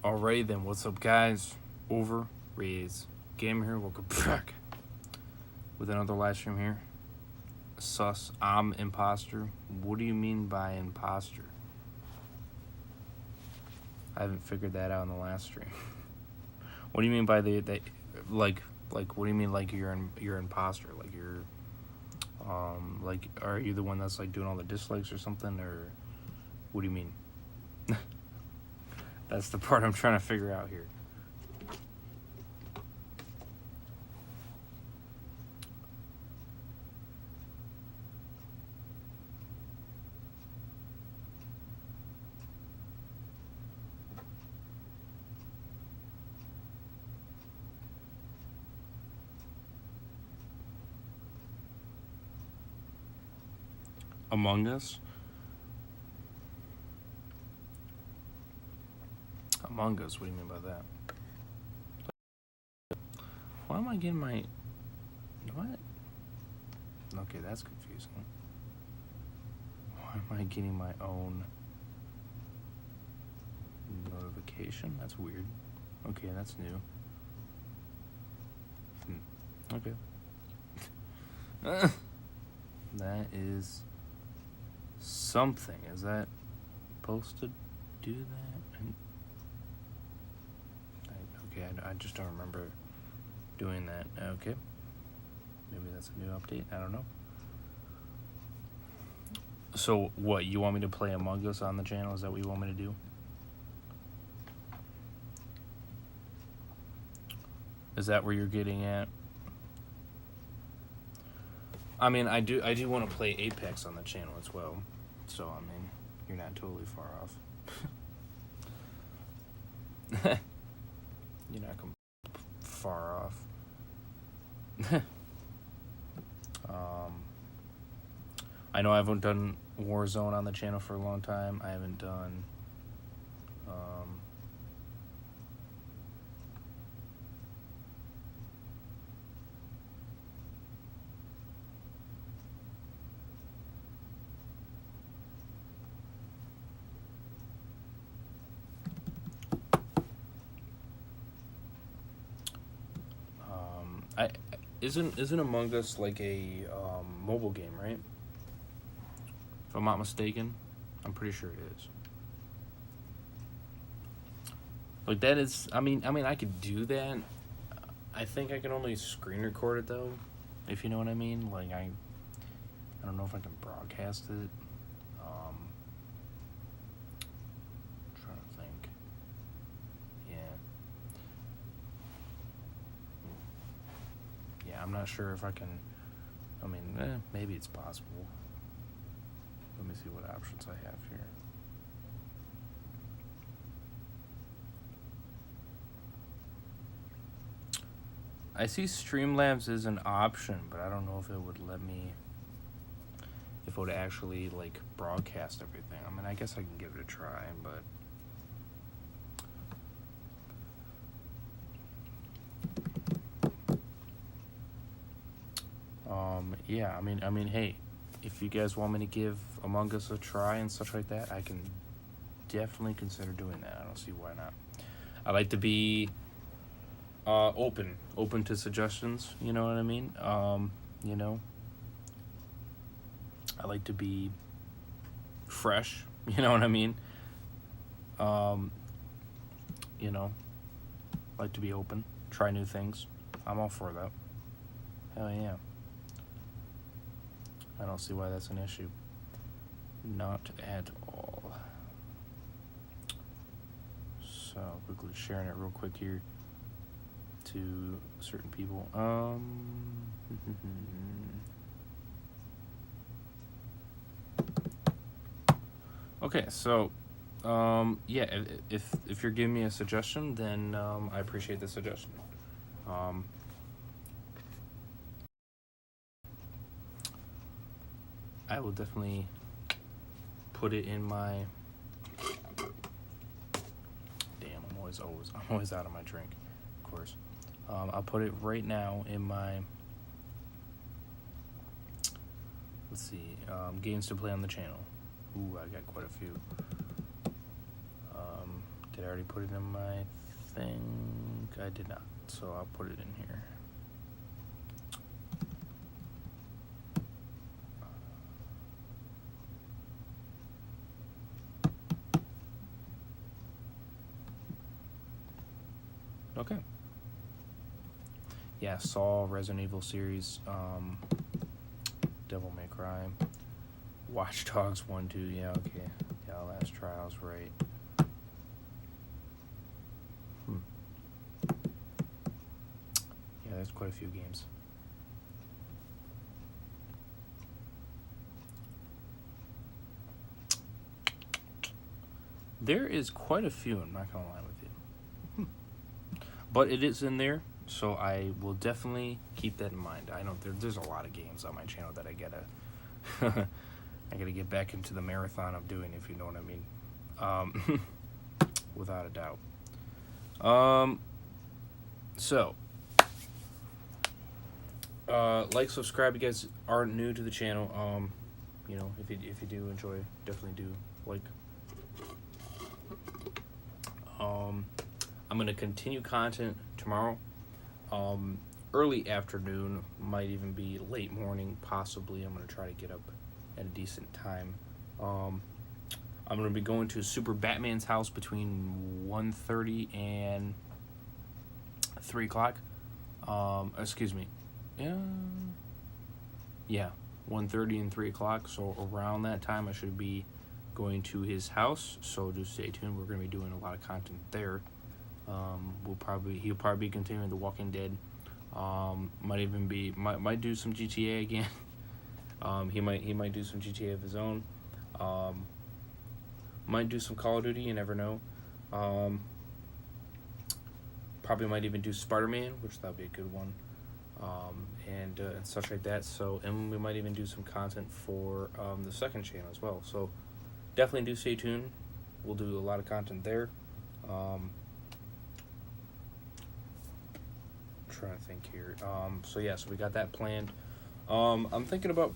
Alrighty then, what's up guys? Overraze Gamer here, welcome back with another live stream here. Sus, I'm imposter. What do you mean by imposter? I haven't figured that out in the last stream. What do you mean by like what do you mean like you're imposter? Like you're like are you the one that's like doing all the dislikes or something, or what do you mean? That's the part I'm trying to figure out here. Among Us? Among Us, what do you mean by that? Why am I getting my... What? Okay, that's confusing. Why am I getting my own notification? That's weird. Okay, that's new. Okay. That is something. Is that supposed to do that? Okay, I just don't remember doing that. Okay. Maybe that's a new update. I don't know. So, what? You want me to play Among Us on the channel? Is that what you want me to do? Is that where you're getting at? I mean, I do want to play Apex on the channel as well. So, I mean, you're not totally far off. You're not far off. I know I haven't done Warzone on the channel for a long time. I haven't done isn't Among Us like a mobile game, right? If I'm not mistaken, I'm pretty sure it is. Like that is, I mean, I could do that. I think I can only screen record it though, if you know what I mean. Like I don't know if I can broadcast it. Trying to think. Yeah, I'm not sure if I can. I mean, maybe it's possible. Let me see what options I have here. I see Streamlabs is an option, but I don't know if it would let me, if it would actually like broadcast everything. I mean, I guess I can give it a try, but yeah, I mean, hey, if you guys want me to give Among Us a try and such like that, I can definitely consider doing that. I don't see why not. I like to be open to suggestions, you know what I mean? You know, I like to be fresh, you know what I mean? You know, I like to be open, try new things. I'm all for that. Hell yeah. I don't see why that's an issue. Not at all. So, quickly sharing it real quick here to certain people. Okay, so yeah, if you're giving me a suggestion, then I appreciate the suggestion. I will definitely put it in my... Damn, I'm always out of my drink, of course. I'll put it right now in my... Let's see, games to play on the channel. Ooh, I got quite a few. Did I already put it in my thing? I did not, so I'll put it in here. Okay. Yeah, Saw, Resident Evil series, Devil May Cry, Watch Dogs 1, 2, yeah, okay. Yeah, Last Trials, right. Yeah, there's quite a few games. There is quite a few, I'm not gonna lie with you. But it is in there, so I will definitely keep that in mind. I know there's a lot of games on my channel that I gotta I gotta get back into the marathon of doing, if you know what I mean. Without a doubt. So like, subscribe. You guys are new to the channel. You know, if you do enjoy, definitely do like. I'm gonna continue content tomorrow. Early afternoon, might even be late morning, possibly. I'm gonna try to get up at a decent time. I'm gonna be going to Super Batman's house between 1:30 and 3 o'clock. Excuse me. Yeah, 1:30 and 3 o'clock. So around that time, I should be going to his house. So just stay tuned. We're gonna be doing a lot of content there. He'll probably be continuing The Walking Dead. Might do some GTA again. He might do some GTA of his own. Might do some Call of Duty. You never know. Probably might even do Spider-Man, which that'd be a good one. And such like that. So, and we might even do some content for the second channel as well. So definitely do stay tuned. We'll do a lot of content there. Trying to think here. So yeah, so we got that planned. I'm thinking about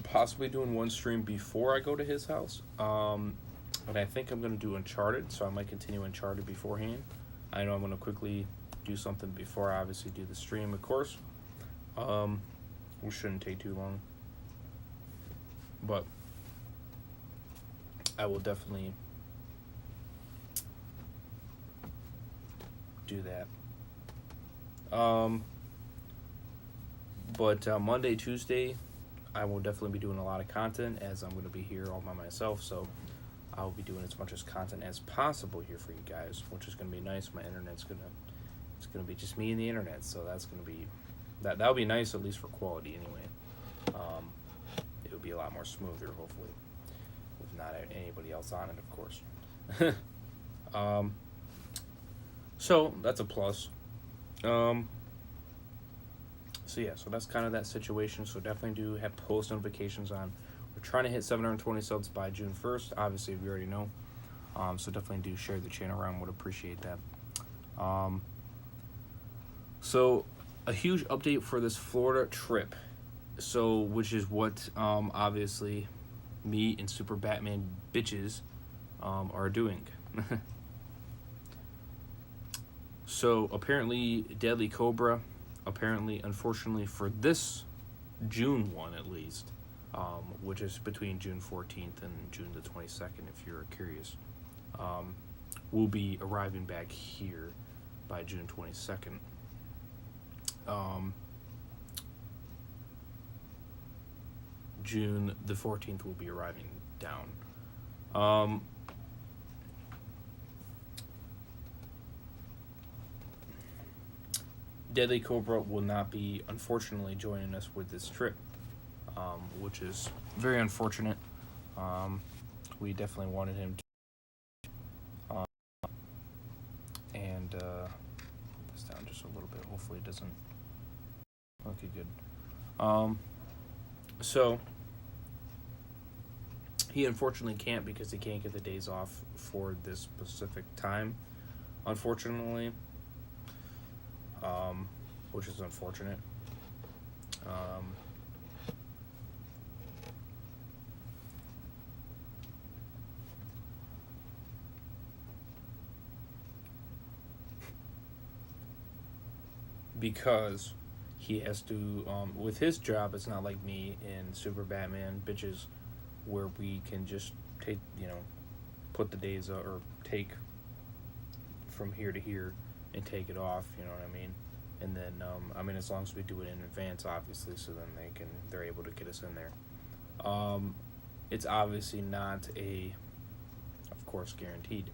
possibly doing one stream before I go to his house. And I think I'm gonna do Uncharted, so I might continue Uncharted beforehand. I know I'm gonna quickly do something before I obviously do the stream, of course. Which shouldn't take too long. But I will definitely do that. But Monday, Tuesday, I will definitely be doing a lot of content, as I'm going to be here all by myself. So I'll be doing as much as content as possible here for you guys, which is going to be nice. My internet's it's gonna be just me and the internet, so that's going to be that'll be nice, at least for quality anyway. It would be a lot more smoother, hopefully, with not anybody else on it, of course. So that's a plus. So yeah, so that's kind of that situation. So definitely do have post notifications on. We're trying to hit 720 subs by June 1st. Obviously, we already know. So definitely do share the channel around. Would appreciate that. So a huge update for this Florida trip. So, which is what obviously me and Super Batman bitches are doing. So apparently Deadly Cobra, unfortunately for this June one at least, which is between June 14th and June the 22nd, if you're curious, will be arriving back here by June 22nd. June the 14th will be arriving down. Deadly Cobra will not be, unfortunately, joining us with this trip, which is very unfortunate. We definitely wanted him to. And put this down just a little bit. Hopefully it doesn't. Okay, good. So he unfortunately can't, because he can't get the days off for this specific time, unfortunately. Which is unfortunate. because he has to, with his job, it's not like me in Super Batman Bitches, where we can just take, put the days or take from here to here and take it off, you know what I mean? And then, as long as we do it in advance, obviously, so then they're able to get us in there. It's obviously not of course, guaranteed.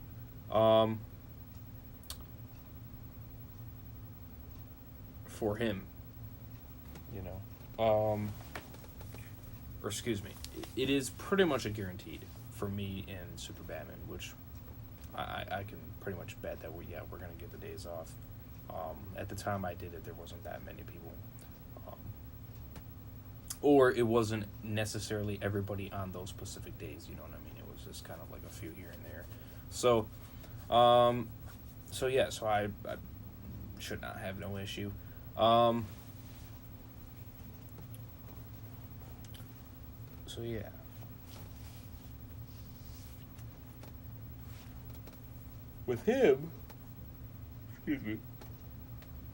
For him, or excuse me, it is pretty much a guaranteed for me and Super Batman, which I can pretty much bet that we're gonna get the days off. At the time I did it, there wasn't that many people, or it wasn't necessarily everybody on those specific days. You know what I mean? It was just kind of like a few here and there. So, so I should not have no issue. So yeah. With him, excuse me.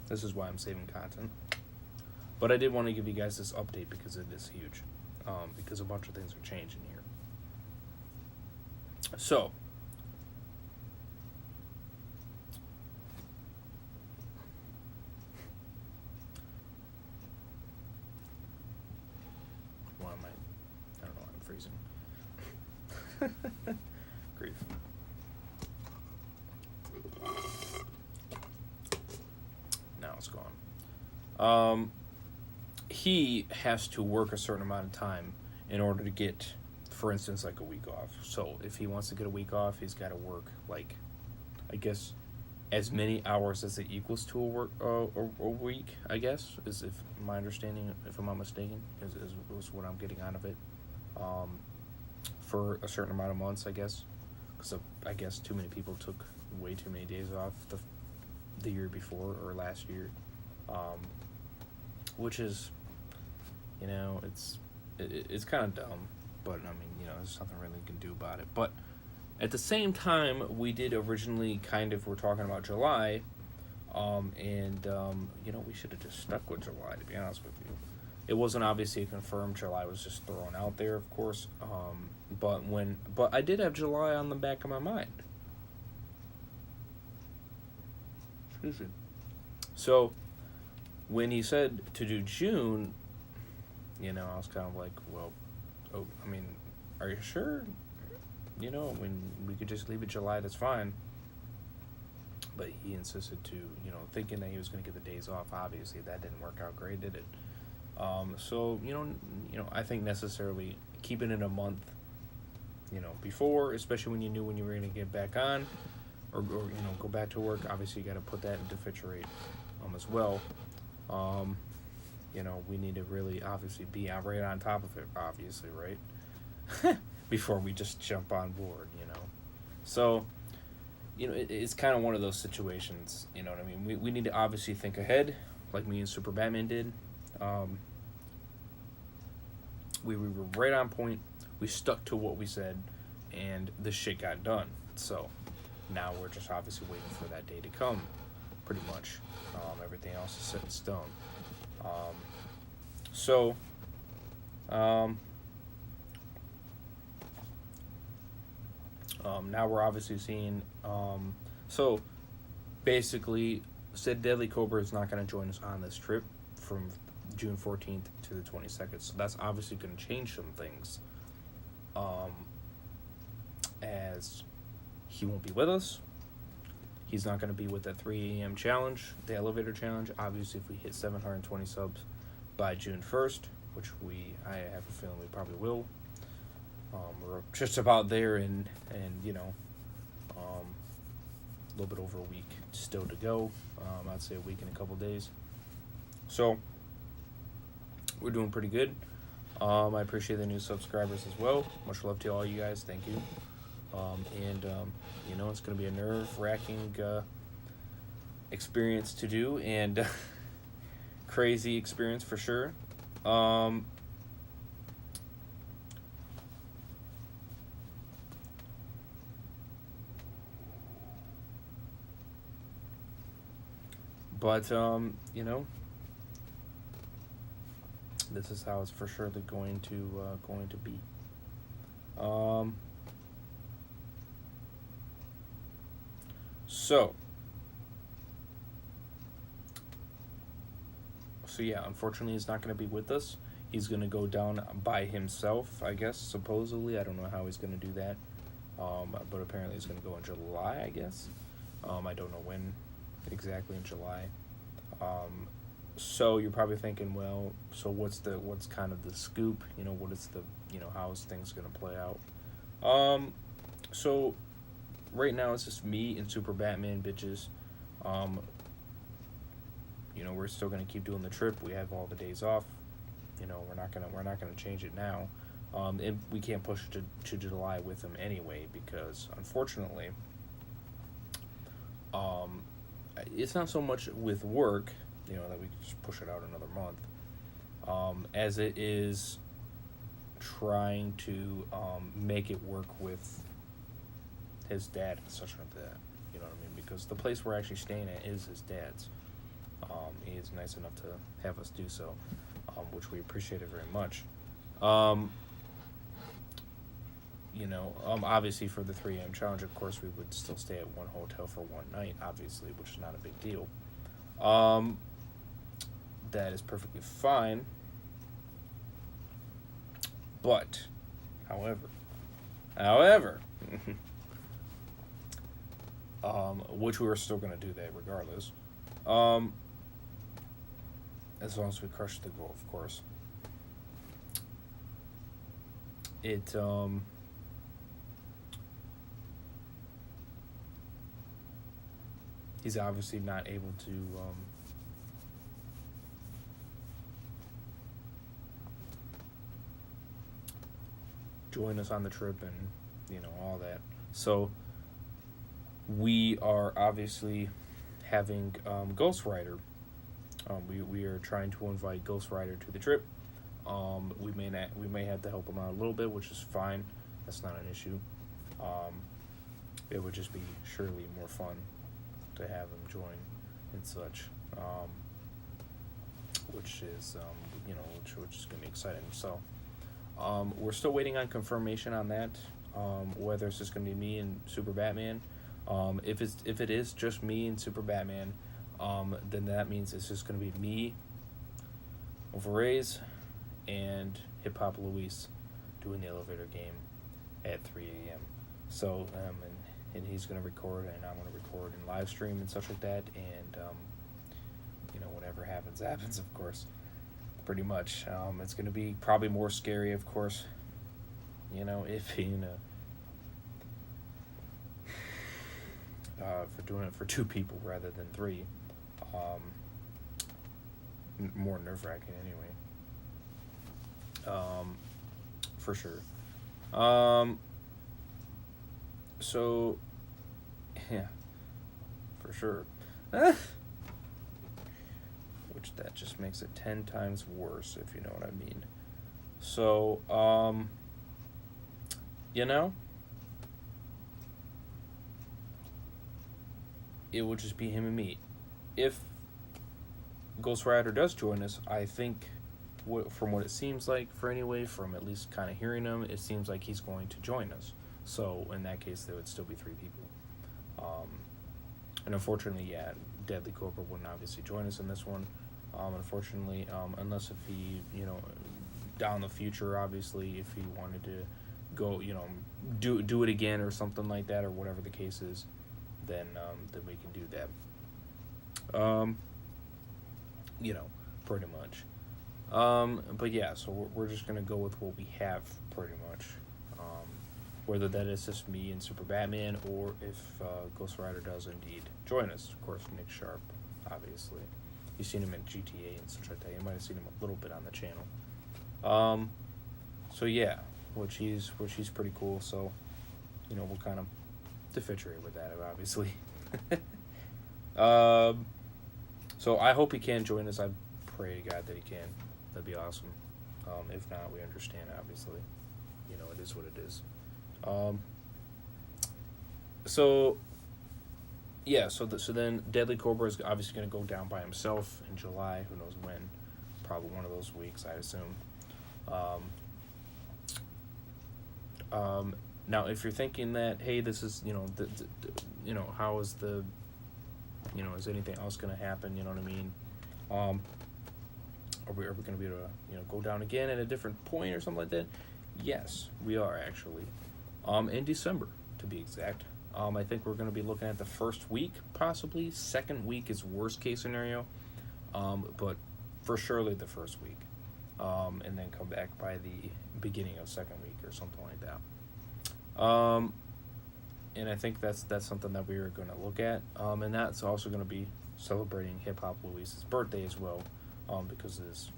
This is why I'm saving content. But I did want to give you guys this update because it is huge. Because a bunch of things are changing here. So, why am I don't know, I'm freezing. Grief. Now it's gone. He has to work a certain amount of time in order to get, for instance, like a week off. So if he wants to get a week off, he's got to work, like, I guess, as many hours as it equals to a week, I guess, is if my understanding, if I'm not mistaken, is what I'm getting out of it. For a certain amount of months, I guess, because I guess too many people took way too many days off the year before or last year, which is, it's kind of dumb, but there's nothing really you can do about it. But at the same time, we did originally we're talking about July, we should have just stuck with July, to be honest with you. It wasn't obviously confirmed. July was just thrown out there, of course. But I did have July on the back of my mind. Excuse me. So when he said to do June, I was kind of like, well, are you sure? When we could just leave it July, that's fine. But he insisted to, thinking that he was going to get the days off. Obviously, that didn't work out great, did it? So, I think necessarily keeping it a month, before, especially when you knew when you were going to get back on, or go back to work. Obviously, you got to put that into fit rate, as well. We need to really obviously be right on top of it, obviously, right? Before we just jump on board, So, it's kind of one of those situations, you know what I mean? We need to obviously think ahead, like me and Super Batman did. We were right on point. We stuck to what we said, and the shit got done. So, now we're just obviously waiting for that day to come, pretty much. Everything else is set in stone. Now we're obviously seeing, so basically, Sid Deadly Cobra is not going to join us on this trip from June 14th to the 22nd. So that's obviously going to change some things, as he won't be with us. He's not going to be with that 3 a.m. challenge, the elevator challenge. Obviously, if we hit 720 subs by June 1st, which I have a feeling we probably will. We're just about there, and a little bit over a week still to go. I'd say a week and a couple days. So we're doing pretty good. I appreciate the new subscribers as well. Much love to all you guys. Thank you. It's going to be a nerve-wracking experience to do, and crazy experience for sure. But this is how it's for sure going to be. Um, so yeah, unfortunately, he's not going to be with us. He's going to go down by himself, I guess. Supposedly, I don't know how he's going to do that. But apparently, he's going to go in July, I guess. I don't know when exactly in July. So you're probably thinking, well, so what's kind of the scoop? What is the how is things going to play out? So right now it's just me and Super Batman bitches. We're still gonna keep doing the trip. We have all the days off. We're not gonna change it now. And we can't push it to July with him anyway because unfortunately, it's not so much with work, that we can just push it out another month, as it is trying to make it work with his dad and such like that. You know what I mean? Because the place we're actually staying at is his dad's. He is nice enough to have us do so, which we appreciate it very much. Obviously for the 3 a.m. challenge, of course, we would still stay at one hotel for one night, obviously, which is not a big deal. That is perfectly fine. But, however, which we were still going to do that regardless. As long as we crush the goal, of course. He's obviously not able to join us on the trip and all that. So we are obviously having Ghost Rider. We are trying to invite Ghost Rider to the trip. We may have to help him out a little bit, which is fine. That's not an issue. It would just be surely more fun to have him join and such, which is which is gonna be exciting. So we're still waiting on confirmation on that, whether it's just gonna be me and Super Batman. If it is just me and Super Batman, then that means it's just gonna be me, Overrays, and Hip Hop Luis doing the elevator game at 3 a.m. So and he's gonna record and I'm gonna record and live stream and such like that, and whatever happens, of course. Pretty much. It's gonna be probably more scary, of course. If for doing it for 2 people rather than 3. More nerve-wracking anyway. For sure. So, yeah, for sure. Which that just makes it 10 times worse, if you know what I mean. So, it would just be him and me. If Ghost Rider does join us, I think, from what it seems like, from at least kind of hearing him, it seems like he's going to join us. So in that case, there would still be 3 people. And unfortunately, yeah, Deadly Cobra wouldn't obviously join us in this one. Unfortunately, unless if he, down the future, obviously, if he wanted to go, do it again or something like that, or whatever the case is, then we can do that. Pretty much. But yeah, so we're just gonna go with what we have, pretty much. Whether that is just me and Super Batman, or if Ghost Rider does indeed join us. Of course, Nick Sharp, obviously. You've seen him in GTA and such like that. You might have seen him a little bit on the channel. So yeah, which he's pretty cool. So, we'll kind of differentiate with that, obviously. So I hope he can join us. I pray to God that he can. That'd be awesome. If not, we understand, obviously. It is what it is. So yeah, so then Deadly Cobra is obviously going to go down by himself in July. Who knows when? Probably one of those weeks, I assume. Um, Now, if you're thinking that, hey, this is, how is the, is anything else going to happen? You know what I mean? Um, are we going to be able to, go down again at a different point or something like that? Yes, we are actually. In December, to be exact. I think we're going to be looking at the first week, possibly. Second week is worst case scenario. But for surely the first week. And then come back by the beginning of second week or something like that. And I think that's something that we are going to look at. And that's also going to be celebrating Hip Hop Louise's birthday as well, because his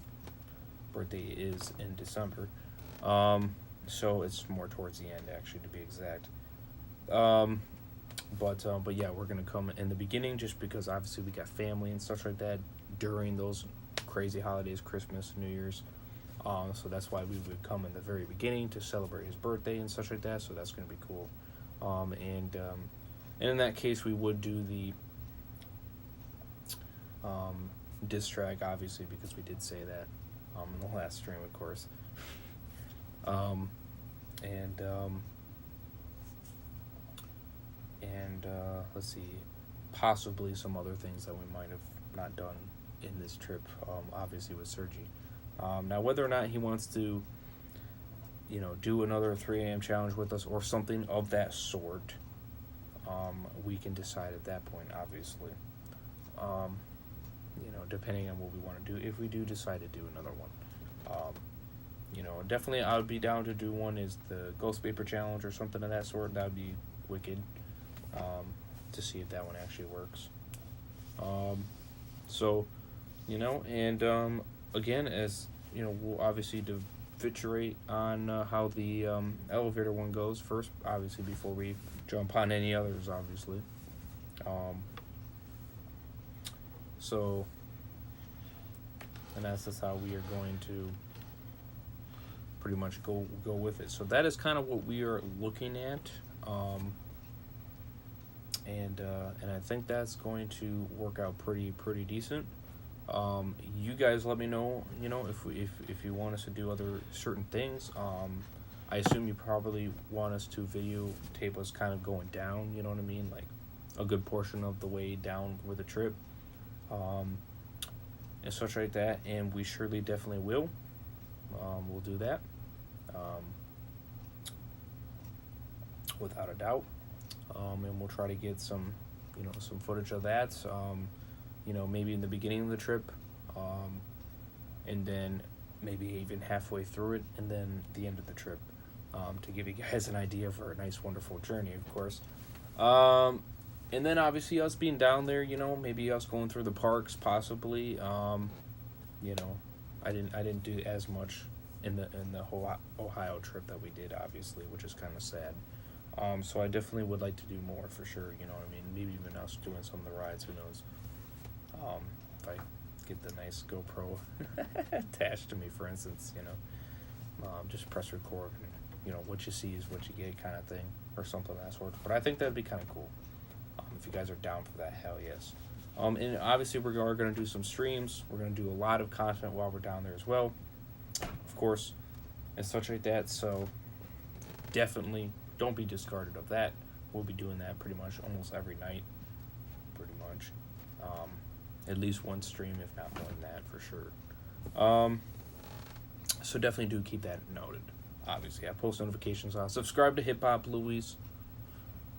birthday is in December. So it's more towards the end, actually, to be exact. But yeah, we're gonna come in the beginning just because obviously we got family and stuff like that during those crazy holidays, Christmas, New Year's. So that's why we would come in the very beginning to celebrate his birthday and such like that. So that's gonna be cool. And in that case, we would do the diss track, obviously, because we did say that in the last stream, of course. Let's see, possibly some other things that we might have not done in this trip, obviously with Sergi. Now, whether or not he wants to, do another 3 a.m. challenge with us or something of that sort, we can decide at that point, obviously. Depending on what we want to do, if we do decide to do another one. Definitely I would be down to do one is the Ghost Paper Challenge or something of that sort. That would be wicked, to see if that one actually works. Again, as, we'll obviously deviturate on how the elevator one goes first, obviously, before we jump on any others, obviously. And that's just how we are going to pretty much go with it. So that is kind of what we are looking at, and I think that's going to work out pretty decent. You guys let me know, if you want us to do other certain things. I assume you probably want us to videotape us kind of going down, you know what I mean, like a good portion of the way down with the trip, and such like that, and we surely definitely will. We'll do that, without a doubt, and we'll try to get some footage of that, maybe in the beginning of the trip, and then maybe even halfway through it, and then the end of the trip, to give you guys an idea for a nice, wonderful journey, of course. And then obviously us being down there, maybe us going through the parks, possibly. I didn't do as much in the whole Ohio trip that we did, obviously, which is kind of sad. So I definitely would like to do more for sure. You know what I mean? Maybe even us doing some of the rides. Who knows? If I get the nice GoPro attached to me, for instance, just press record and what you see is what you get, kind of thing, or something of that sort. But I think that'd be kind of cool. If you guys are down for that, hell yes. And obviously we are going to do some streams. We're going to do a lot of content while we're down there as well, of course, and such like that. So definitely don't be discarded of that. We'll be doing that pretty much almost every night, pretty much. At least one stream, if not more than that, for sure. So definitely do keep that noted. Obviously, I post notifications on. Subscribe to Hip Hop Louise.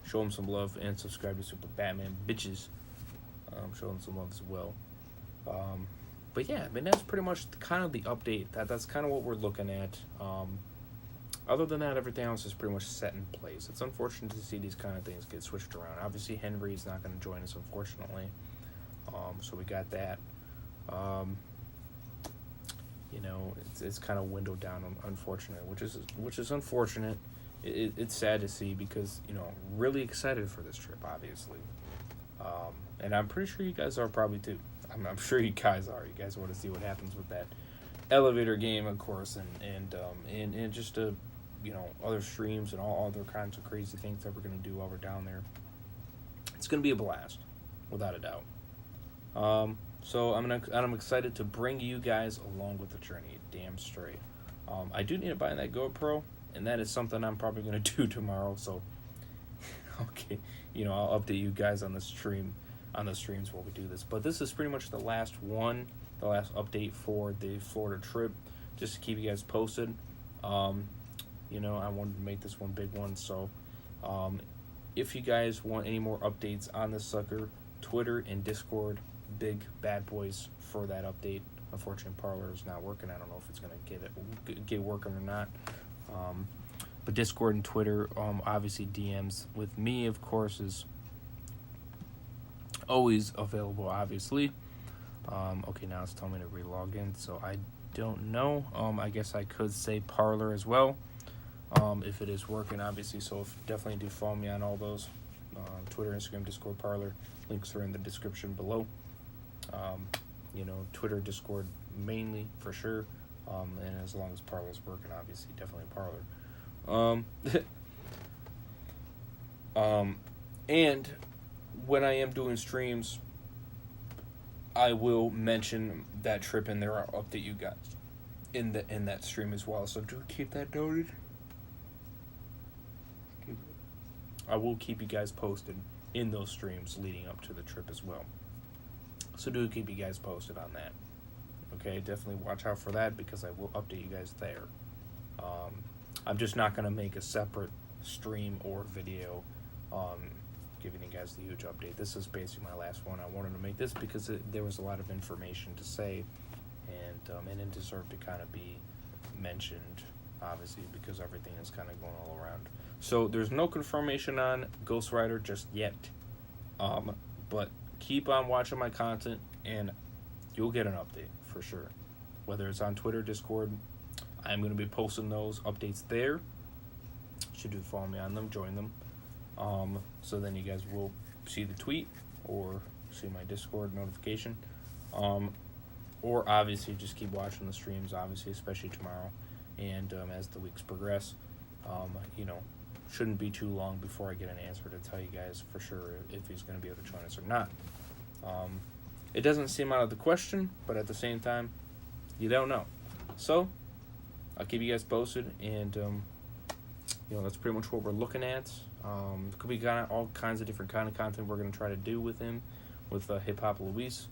Show them some love, and subscribe to Super Batman Bitches. Show them some love as well. But yeah, I mean, that's pretty much kind of the update. That's kind of what we're looking at. Other than that, everything else is pretty much set in place. It's unfortunate to see these kind of things get switched around. Obviously, Henry's not going to join us, unfortunately. So we got that. It's kind of windowed down, unfortunate, which is unfortunate. It's sad to see because, I'm really excited for this trip, obviously. And I'm pretty sure you guys are probably too. I'm sure you guys are. You guys want to see what happens with that elevator game, of course, and just other streams and all other kinds of crazy things that we're going to do while we're down there. It's gonna be a blast, without a doubt. So I'm excited to bring you guys along with the journey. Damn straight. I do need to buy that GoPro, and that is something I'm probably gonna do tomorrow. So, okay, I'll update you guys on the streams while we do this. But this is pretty much the last update for the Florida trip, just to keep you guys posted. I wanted to make this one big one. So, if you guys want any more updates on this sucker, Twitter and Discord, big bad boys for that update. Unfortunately, Parler is not working. I don't know if it's gonna get working or not. But Discord and Twitter, obviously DMs with me, of course, is always available. Obviously. Okay, now it's telling me to relog in, so I don't know. I guess I could say Parler as well, if it is working, obviously. So definitely do follow me on all those. Twitter, Instagram, Discord, Parler. Links are in the description below. Twitter, Discord mainly for sure. And as long as Parler's working, obviously, definitely Parler. And when I am doing streams, I will mention that trip in there. I'll update you guys in that stream as well. So do keep that noted. I will keep you guys posted in those streams leading up to the trip as well. So do keep you guys posted on that. Okay, definitely watch out for that because I will update you guys there. I'm just not going to make a separate stream or video giving you guys the huge update. This is basically my last one. I wanted to make this because there was a lot of information to say, and it deserved to kind of be mentioned, obviously, because everything is kind of going all around. So there's no confirmation on Ghost Rider just yet, but keep on watching my content and you'll get an update for sure. Whether it's on Twitter, Discord, I'm going to be posting those updates there. Should do follow me on them, join them. So then you guys will see the tweet or see my Discord notification. Or obviously just keep watching the streams, obviously, especially tomorrow. And as the weeks progress, shouldn't be too long before I get an answer to tell you guys for sure if he's going to be able to join us or not. It doesn't seem out of the question, but at the same time, you don't know. So, I'll keep you guys posted, and that's pretty much what we're looking at. Could be all kinds of different kind of content we're going to try to do with him, with Hip Hop Luis.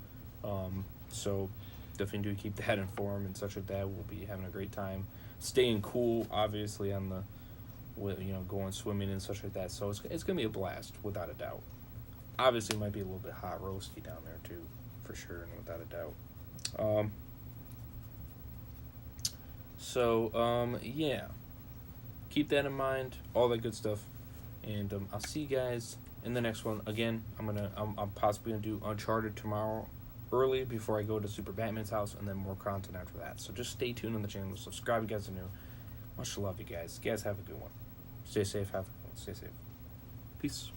So, definitely do keep that informed and such like that. We'll be having a great time, staying cool, obviously, on the going swimming and such like that. So it's gonna be a blast, without a doubt. Obviously, it might be a little bit hot roasty down there too, for sure, and without a doubt. Yeah, keep that in mind, all that good stuff, and I'll see you guys in the next one. Again, I'm possibly gonna do Uncharted tomorrow early before I go to Super Batman's house, and then more content after that. So just stay tuned on the channel, subscribe if you guys are new. Much love, you guys. You guys have a good one. Stay safe, have a good one. Stay safe. Peace.